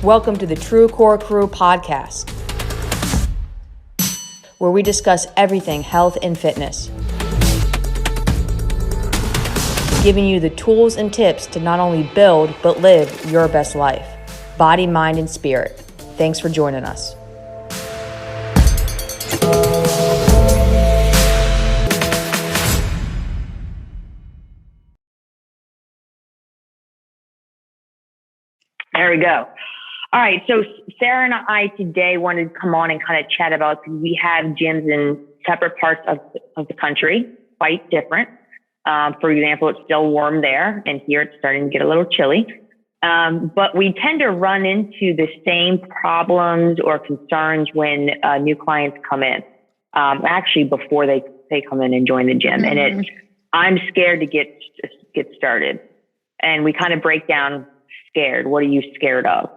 Welcome to the True Core Crew podcast, where we discuss everything health and fitness, giving you the tools and tips to not only build, but live your best life, body, mind, and spirit. Thanks for joining us. There we go. All right. So Sarah and I today wanted to come on and kind of chat about, we have gyms in separate parts of the country, quite different. For example, it's still warm there, and here it's starting to get a little chilly. But we tend to run into the same problems or concerns when new clients come in, actually before they come in and join the gym. Mm-hmm. And I'm scared to get started. And we kind of break down scared. What are you scared of?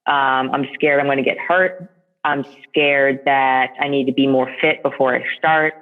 I'm scared I'm going to get hurt. I'm scared that I need to be more fit before I start.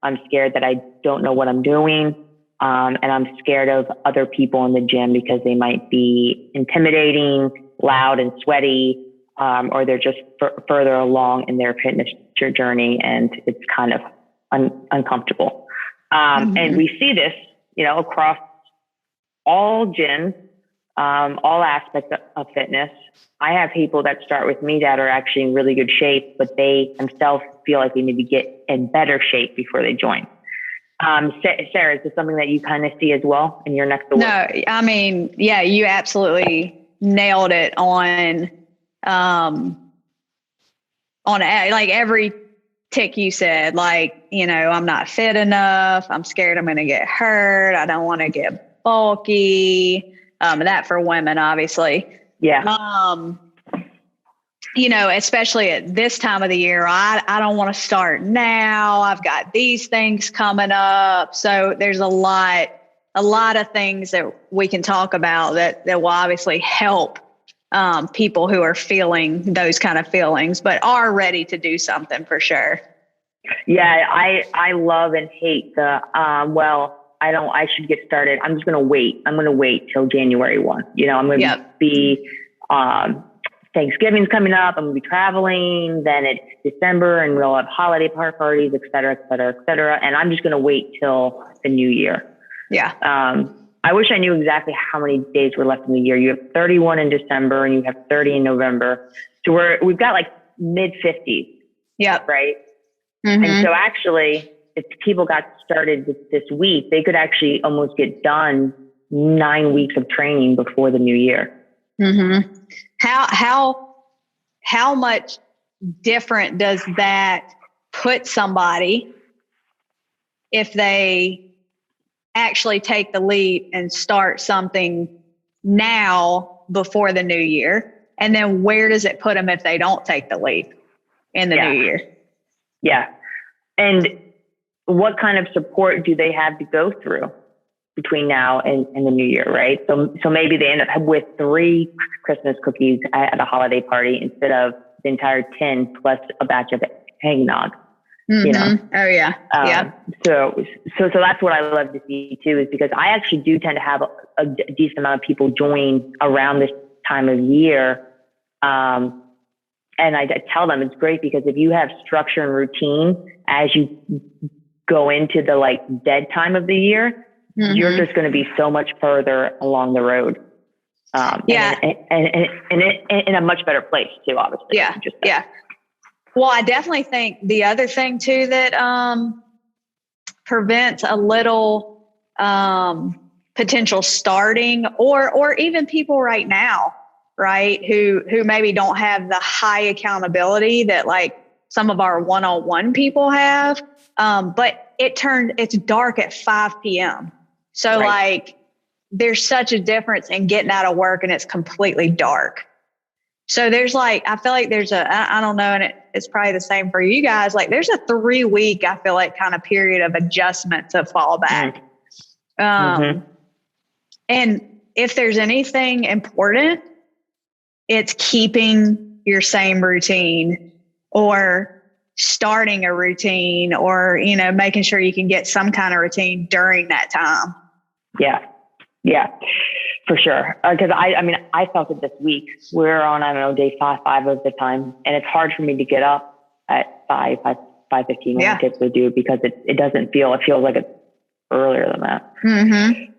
I'm scared that I don't know what I'm doing. And I'm scared of other people in the gym because they might be intimidating, loud and sweaty, or they're just further along in their fitness journey and it's kind of uncomfortable. And we see this, across all gyms, all aspects of fitness. I have people that start with me that are actually in really good shape, but they themselves feel like they need to get in better shape before they join. Sarah, is this something that you kind of see as well in your next door? No, I mean, yeah, you absolutely nailed it on like every tick you said, like, I'm not fit enough. I'm scared I'm going to get hurt. I don't want to get bulky. That for women, obviously. Yeah. Especially at this time of the year, I don't want to start now. I've got these things coming up. So there's a lot of things that we can talk about that will obviously help people who are feeling those kind of feelings, but are ready to do something for sure. Yeah, I love and hate the, I should get started. I'm just going to wait. I'm going to wait till January 1. I'm going to be, Thanksgiving's coming up. I'm going to be traveling. Then it's December and we'll have holiday parties, et cetera, et cetera, et cetera. And I'm just going to wait till the new year. Yeah. I wish I knew exactly how many days were left in the year. You have 31 in December and you have 30 in November. So we've got like mid 50s. Yep. Right. Mm-hmm. And so actually, if people got started this week, they could actually almost get done 9 weeks of training before the new year. Mm-hmm. How much different does that put somebody if they actually take the leap and start something now before the new year? And then where does it put them if they don't take the leap in the new year? Yeah. And what kind of support do they have to go through between now and the new year, right? So maybe they end up with 3 Christmas cookies at a holiday party instead of the entire 10 plus a batch of eggnog. Mm-hmm. Oh yeah. Yeah. So that's what I love to see too, is because I actually do tend to have a decent amount of people join around this time of year. And I tell them it's great because if you have structure and routine as you go into the dead time of the year, you're just going to be so much further along the road. And in a much better place too, obviously. Yeah. Yeah. Well, I definitely think the other thing too that prevents a little potential starting or even people right now, right, who maybe don't have the high accountability that like some of our one-on-one people have, but it's dark at 5 p.m. So like there's such a difference in getting out of work and it's completely dark. So there's I feel like there's I don't know, and it's probably the same for you guys. Like there's a 3-week, I feel like kind of period of adjustment to fall back. And if there's anything important, it's keeping your same routine or starting a routine or, making sure you can get some kind of routine during that time. Yeah. Yeah. For sure. Because I felt it this week. We're on, I don't know, day five of the time. And it's hard for me to get up at 5:15 when the kids would do, because it feels like it's earlier than that. Mm-hmm.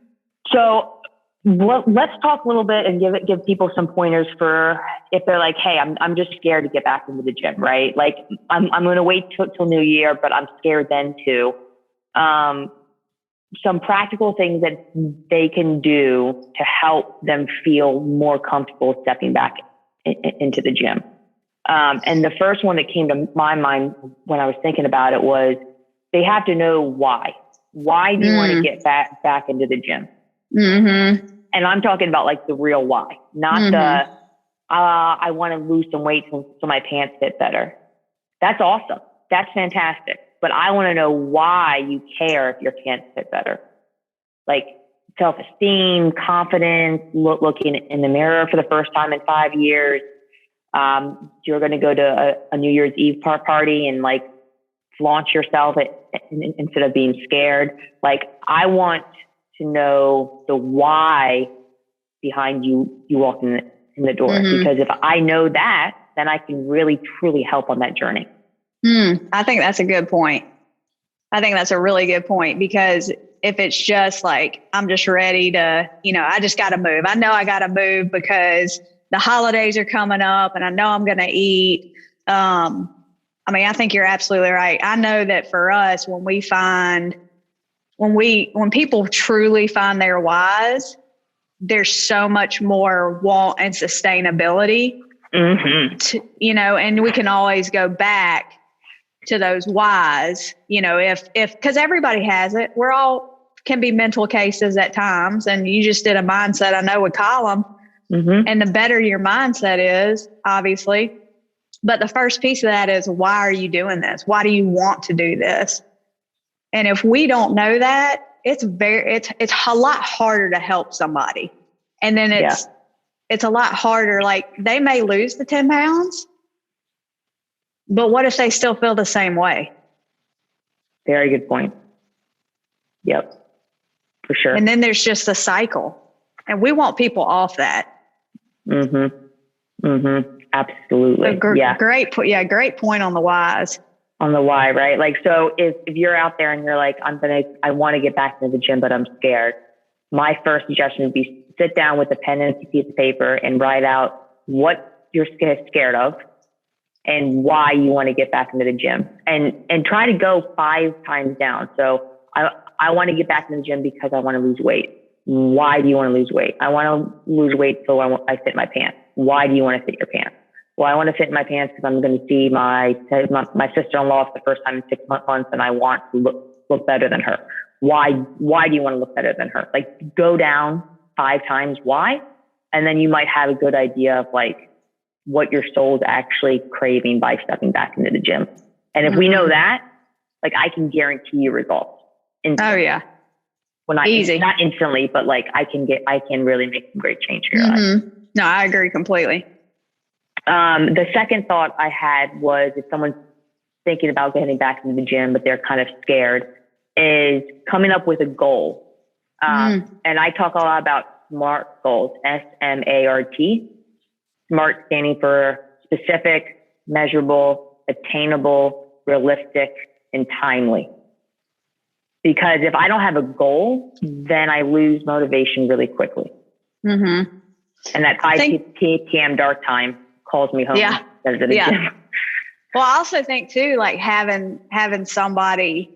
So let's talk a little bit and give people some pointers for if they're like, hey, I'm just scared to get back into the gym, right? Like I'm going to wait till New Year, but I'm scared then too. Some practical things that they can do to help them feel more comfortable stepping back into the gym. And the first one that came to my mind when I was thinking about it was they have to know why. Why do you want to get back into the gym? Mm-hmm. And I'm talking about like the real why, not I want to lose some weight so my pants fit better. That's awesome. That's fantastic. But I want to know why you care if your pants fit better. Like self-esteem, confidence, looking in the mirror for the first time in 5 years. You're going to go to a New Year's Eve party and like flaunt yourself instead of being scared. Like I want to know the why behind you walking in the door. Mm-hmm. Because if I know that, then I can really, truly help on that journey. I think that's a good point. I think that's a really good point, because if it's just like, I'm just ready to, I just got to move. I know I got to move because the holidays are coming up and I know I'm going to eat. I think you're absolutely right. I know that for us, when people truly find their whys, there's so much more want and sustainability, and we can always go back to those whys, because everybody has it. We're all can be mental cases at times. And you just did a mindset, I know, with Column. Mm-hmm. And the better your mindset is, obviously. But the first piece of that is, why are you doing this? Why do you want to do this? And if we don't know that, it's a lot harder to help somebody. And then it's a lot harder. Like they may lose the 10 pounds, but what if they still feel the same way? Very good point. Yep, for sure. And then there's just a cycle, and we want people off that. Absolutely. Great point on the whys. On the why, right? Like, so if you're out there and you're like, I want to get back into the gym, but I'm scared. My first suggestion would be sit down with a pen and a piece of paper and write out what you're scared of and why you want to get back into the gym, and try to go 5 times down. So I want to get back in the gym because I want to lose weight. Why do you want to lose weight? I want to lose weight so I fit my pants. Why do you want to fit your pants? Well, I want to fit my pants because I'm going to see my sister-in-law for the first time in 6 months, and I want to look better than her. Why do you want to look better than her? Like, go down 5 times why, and then you might have a good idea of like what your soul's actually craving by stepping back into the gym. And if we know that, like, I can guarantee you results. Oh yeah. Well, not easy, not instantly, but like I can really make some great change here. No, I agree completely. The second thought I had was, if someone's thinking about getting back into the gym, but they're kind of scared, is coming up with a goal. And I talk a lot about SMART goals, SMART. SMART standing for specific, measurable, attainable, realistic, and timely. Because if I don't have a goal, then I lose motivation really quickly. And that 5 p.m. dark time calls me home. Yeah. Instead of the gym. Well, I also think too, like having somebody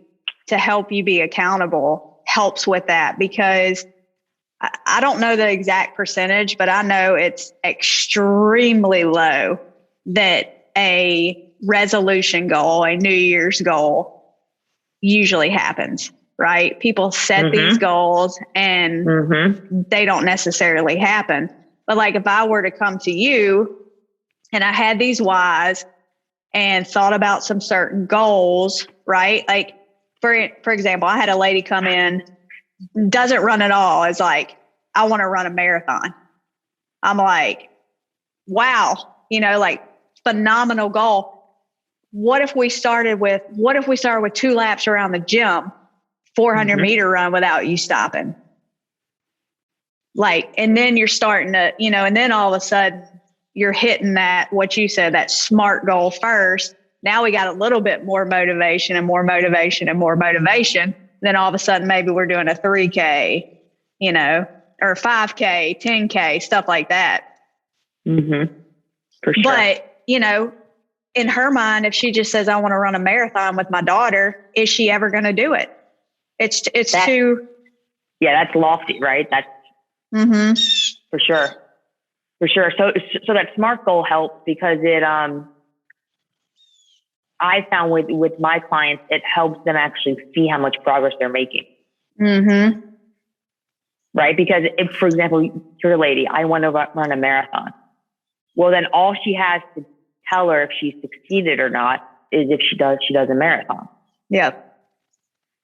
to help you be accountable helps with that, because I don't know the exact percentage, but I know it's extremely low that a resolution goal, a New Year's goal, usually happens, right? People set these goals and they don't necessarily happen. But like, if I were to come to you and I had these whys and thought about some certain goals, right? Like for example, I had a lady come in, doesn't run at all. Is like, I want to run a marathon. I'm like, wow, like phenomenal goal. What if we started with 2 laps around the gym, 400 meter run without you stopping? Like, and then you're starting to, and then all of a sudden you're hitting that, what you said, that SMART goal first. Now we got a little bit more motivation and more motivation and more motivation. Then all of a sudden, maybe we're doing a 3K, or 5K, 10K, stuff like that. Mm-hmm. For sure. But, in her mind, if she just says, I want to run a marathon with my daughter, is she ever going to do it? It's too. Yeah, that's lofty, right? That's for sure. For sure. So that SMART goal helps because it, I found with my clients, it helps them actually see how much progress they're making. Mm-hmm. Right? Because if, for example, you're a lady, I want to run a marathon. Well, then all she has to tell her if she succeeded or not is if she does a marathon. Yeah.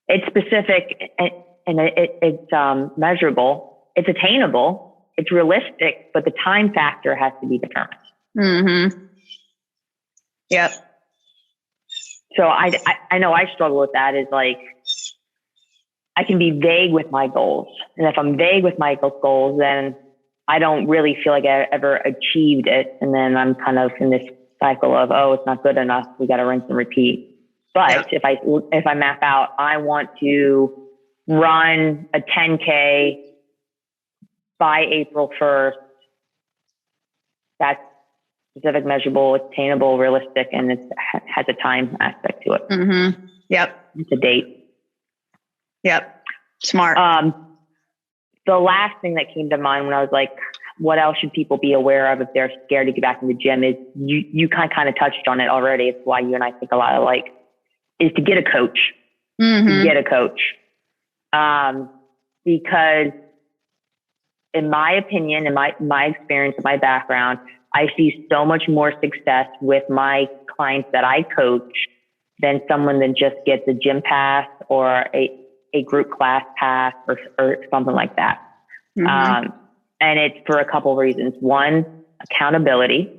It's specific and it's measurable. It's attainable. It's realistic, but the time factor has to be determined. Mm-hmm. Yep. So I know I struggle with that is like, I can be vague with my goals. And if I'm vague with my goals, then I don't really feel like I ever achieved it. And then I'm kind of in this cycle of, oh, it's not good enough. We got to rinse and repeat. But if I map out, I want to run a 10K by April 1st. That's specific, measurable, attainable, realistic, and it has a time aspect to it. Mm-hmm. Yep. It's a date. Yep. Smart. The last thing that came to mind when I was like, what else should people be aware of if they're scared to get back in the gym is you kind of touched on it already. It's why you and I think a lot alike is to get a coach. Mm-hmm. To get a coach. Because in my opinion, in my experience, in my background, I see so much more success with my clients that I coach than someone that just gets a gym pass or a group class pass or something like that. Mm-hmm. And it's for a couple of reasons. One, accountability.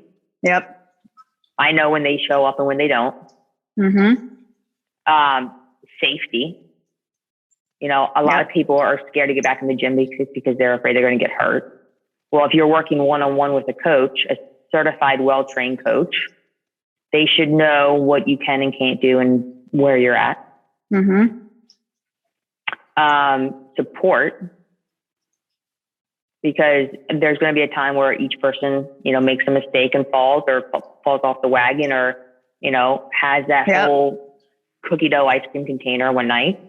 Yep. I know when they show up and when they don't. Mm-hmm. Safety. A lot of people are scared to get back in the gym because they're afraid they're going to get hurt. Well, if you're working one-on-one with a coach, a certified, well-trained coach, they should know what you can and can't do and where you're at. Mm-hmm. Support, because there's going to be a time where each person, makes a mistake and falls off the wagon or, has that whole cookie dough ice cream container one night.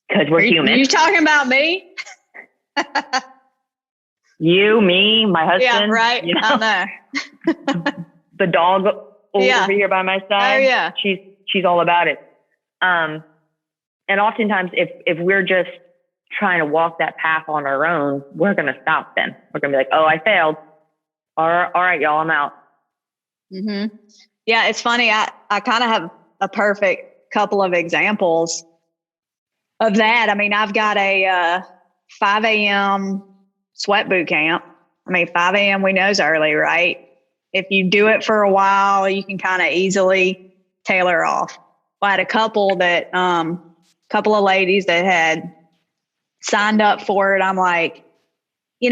Because we're human. Are you talking about me? You, me, my husband. Yeah, right. I know. The dog over here by my side. Oh, yeah. She's all about it. And oftentimes, if we're just trying to walk that path on our own, we're going to stop then. We're going to be like, oh, I failed. All right, y'all, I'm out. Mm-hmm. Yeah, it's funny. I kind of have a perfect couple of examples of that. I mean, I've got a 5 a.m. sweat boot camp. 5 a.m. we know is early, right? If you do it for a while, you can kind of easily tailor off. I had a couple of ladies that had signed up for it. I'm like, we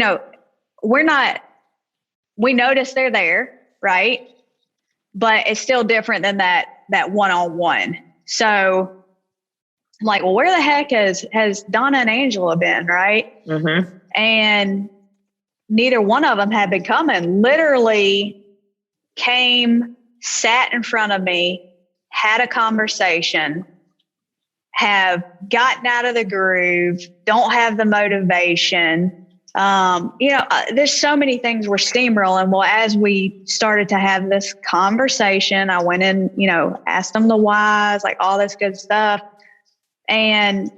notice they're there, right? But it's still different than that one-on-one. So I'm like, well, where the heck has Donna and Angela been, right? Mm-hmm. And neither one of them had been coming. Literally came, sat in front of me, had a conversation, have gotten out of the groove, don't have the motivation. There's so many things we're steamrolling. Well, as we started to have this conversation, I went in, asked them the whys, like all this good stuff. And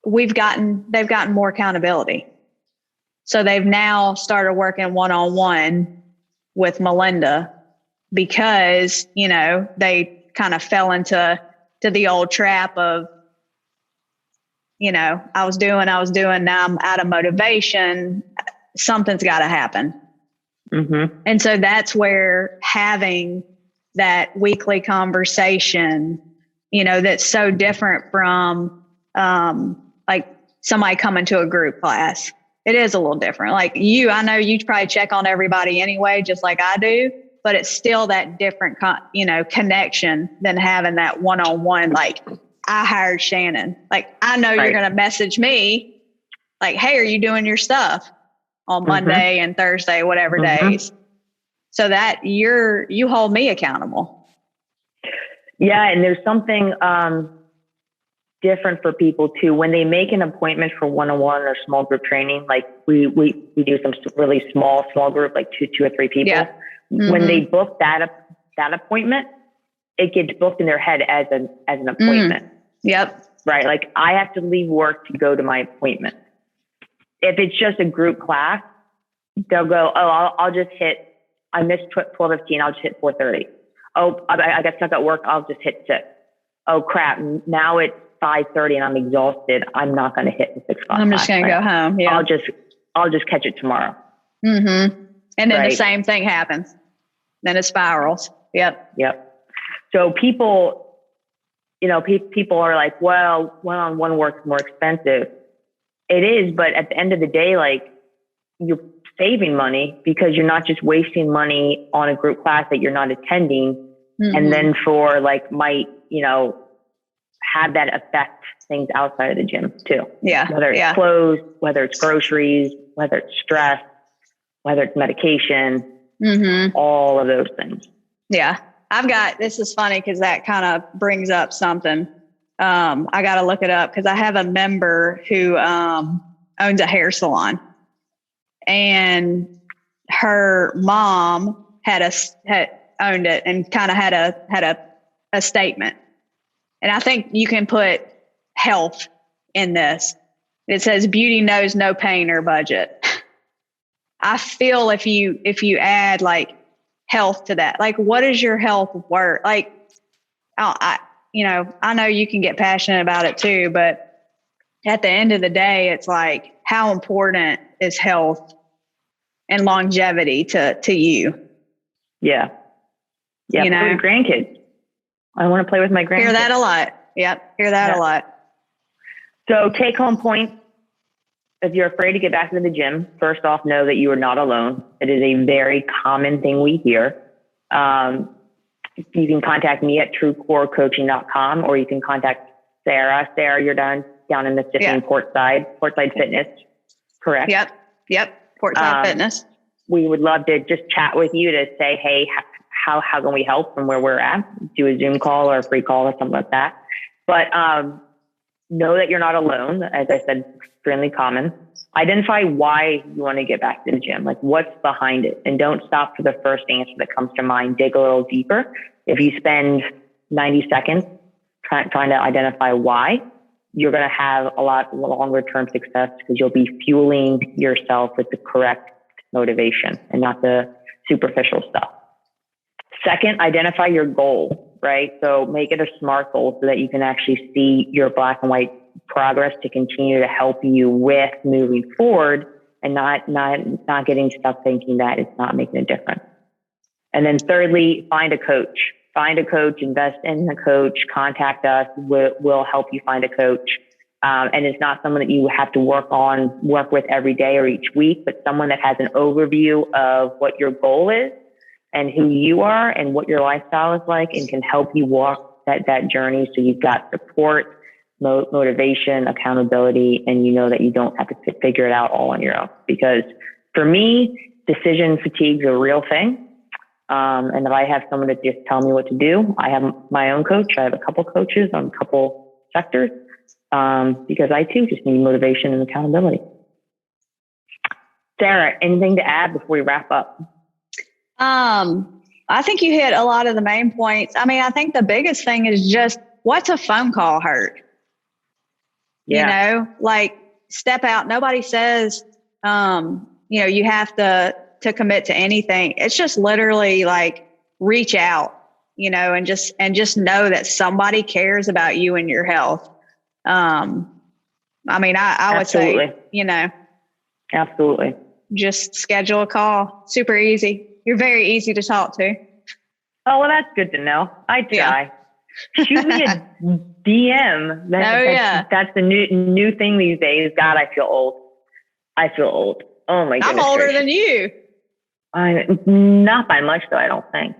they've gotten more accountability. So they've now started working one-on-one with Melinda because, they kind of fell into the old trap of, I was doing, now I'm out of motivation. Something's got to happen. Mm-hmm. And so that's where having that weekly conversation, that's so different from like somebody coming to a group class. It is a little different. Like I know you probably check on everybody anyway, just like I do, but it's still that different, connection than having that one-on-one. Like I hired Shannon. Like I know you're going to message me like, hey, are you doing your stuff on Monday and Thursday, whatever days? So that you hold me accountable. Yeah. And there's something, different for people too. When they make an appointment for one-on-one or small group training, like we do some really small group, like two or three people. Yeah. When they book that appointment, it gets booked in their head as an appointment. Yep. Right. Like I have to leave work to go to my appointment. If it's just a group class, they'll go, oh, I'll just hit, I missed 12:15. I'll just hit 4:30. Oh, I got stuck at work. I'll just hit 6. Oh crap. Now it's 5:30 and I'm exhausted. I'm not going to hit the 6 o'clock. I'm just going to go home. Yeah. I'll just catch it tomorrow. And then the same thing happens. Then it spirals. Yep. So people, people are like, well, one-on-one work's more expensive. It is, but at the end of the day, like you're saving money because you're not just wasting money on a group class that you're not attending. And then for like might, have that affect things outside of the gym too. Yeah. Whether it's clothes, whether it's groceries, whether it's stress, whether it's medication, all of those things. Yeah. This is funny because that kind of brings up something. I got to look it up because I have a member who owns a hair salon, and her mom had owned it and kind of had a statement. And I think you can put health in this. It says beauty knows no pain or budget. I feel if you add like health to that, like what is your health worth? Like, I know you can get passionate about it too, but at the end of the day, it's like, how important is health and longevity to you? Yeah. Yeah. For the grandkids. I want to play with my grandkids. Hear that a lot. Yep. Hear that a lot. So take home points. If you're afraid to get back into the gym, first off, know that you are not alone. It is a very common thing we hear. You can contact me at truecorecoaching.com, or you can contact Sarah. Sarah, you're down in Mississippi in Portside Fitness. Correct? Yep. Portside Fitness. We would love to just chat with you to say, hey, how can we help from where we're at? Do a Zoom call or a free call or something like that. But know that you're not alone. As I said, extremely common. Identify why you want to get back to the gym. Like what's behind it? And don't stop for the first answer that comes to mind. Dig a little deeper. If you spend 90 seconds trying to identify why, you're going to have a lot longer term success because you'll be fueling yourself with the correct motivation and not the superficial stuff. Second, identify your goal, right? So make it a SMART goal so that you can actually see your black and white progress to continue to help you with moving forward and not getting stuck thinking that it's not making a difference. And then thirdly, find a coach, invest in a coach, contact us. We'll help you find a coach. And it's not someone that you have to work with every day or each week, but someone that has an overview of what your goal is and who you are and what your lifestyle is like and can help you walk that journey. So you've got support, motivation, accountability, and you know that you don't have to figure it out all on your own. Because for me, decision fatigue is a real thing. And if I have someone to just tell me what to do, I have my own coach. I have a couple coaches on a couple sectors because I too just need motivation and accountability. Sarah, anything to add before we wrap up? I think you hit a lot of the main points. I mean, I think the biggest thing is just what's a phone call hurt? Yeah. You know, like step out. Nobody says, you have to commit to anything. It's just literally like reach out, and just know that somebody cares about you and your health. I mean, I would say, Absolutely. Just schedule a call. Super easy. You're very easy to talk to. Oh, well, that's good to know. I try. Yeah. Shoot me a DM. That's the new thing these days. God, I feel old. I feel old. Oh my goodness. I'm older gracious. than you. Not by much though, I don't think.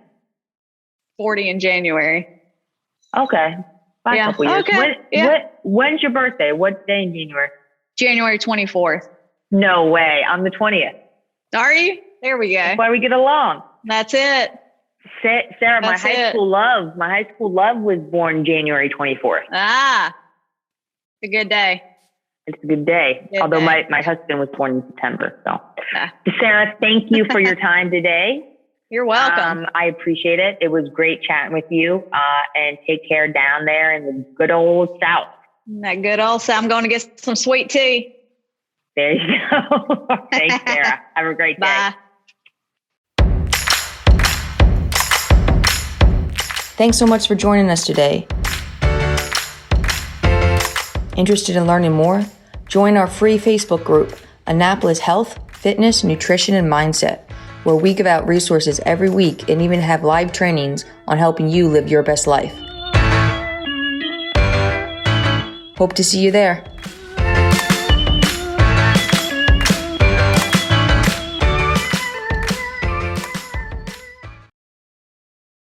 40 in January. Okay. By a couple years. Okay. When's your birthday? What day in January? January 24th. No way. I'm the 20th. Are you? There we go. That's why we get along. That's it. Sarah, my high school love was born January 24th. Ah, it's a good day. It's a good day. Although my husband was born in September. So, Sarah, thank you for your time today. You're welcome. I appreciate it. It was great chatting with you. And take care down there in the good old South. That good old South. I'm going to get some sweet tea. There you go. Thanks, Sarah. Have a great day. Bye. Thanks so much for joining us today. Interested in learning more? Join our free Facebook group, Annapolis Health, Fitness, Nutrition, and Mindset, where we give out resources every week and even have live trainings on helping you live your best life. Hope to see you there.